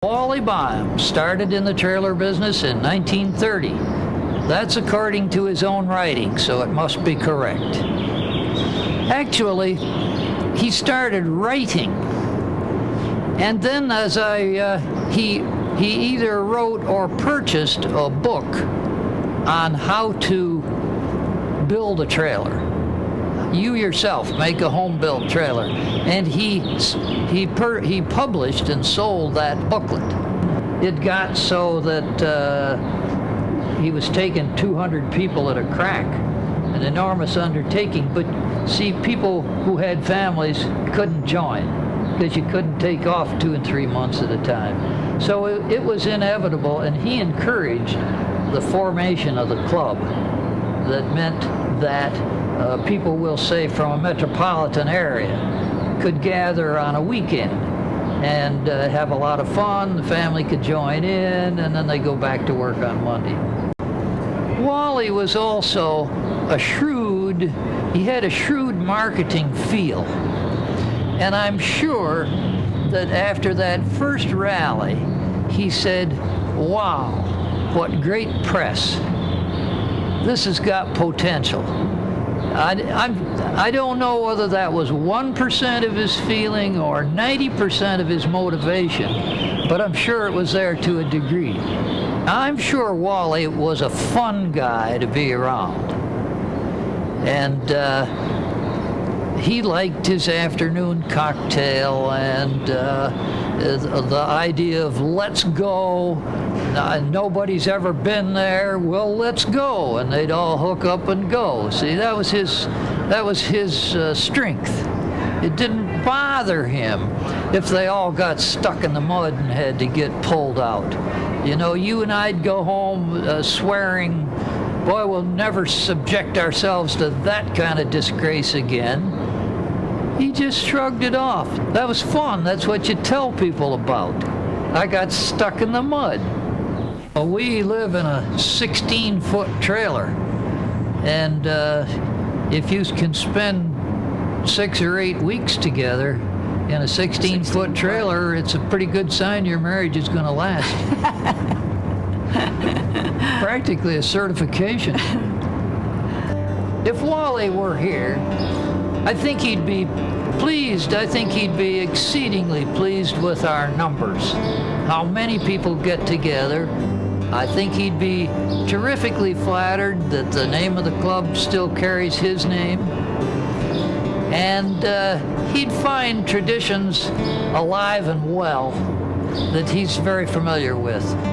Wally Byam started in the trailer business in 1930. That's according to his own writing, so it must be correct. Actually, he started writing, and then he either wrote or purchased a book on how to build a trailer. You yourself make a home-built trailer, and he published and sold that booklet. It got so that he was taking 200 people at a crack, an enormous undertaking. But see, people who had families couldn't join because you couldn't take off 2 and 3 months at a time. So it was inevitable, and he encouraged the formation of the club. That meant that people, will say, from a metropolitan area could gather on a weekend and have a lot of fun. The family could join in, and then they go back to work on Monday. Wally was also he had a shrewd marketing feel. And I'm sure that after that first rally, he said, "Wow, what great press. This has got potential." I don't know whether that was 1% of his feeling or 90% of his motivation, but I'm sure it was there to a degree. I'm sure Wally was a fun guy to be around. And he liked his afternoon cocktail and the idea of let's go. Nobody's ever been there. Well, let's go, and they'd all hook up and go. See, that was his strength. It didn't bother him if they all got stuck in the mud and had to get pulled out. You know, you and I'd go home swearing, "Boy, we'll never subject ourselves to that kind of disgrace again." He just shrugged it off. That was fun. That's what you tell people about. I got stuck in the mud. Well, we live in a 16-foot trailer, and if you can spend 6 or 8 weeks together in a 16-foot trailer, it's a pretty good sign your marriage is going to last. Practically a certification. If Wally were here, I think he'd be pleased. I think he'd be exceedingly pleased with our numbers, how many people get together. I think he'd be terrifically flattered that the name of the club still carries his name. And he'd find traditions alive and well that he's very familiar with.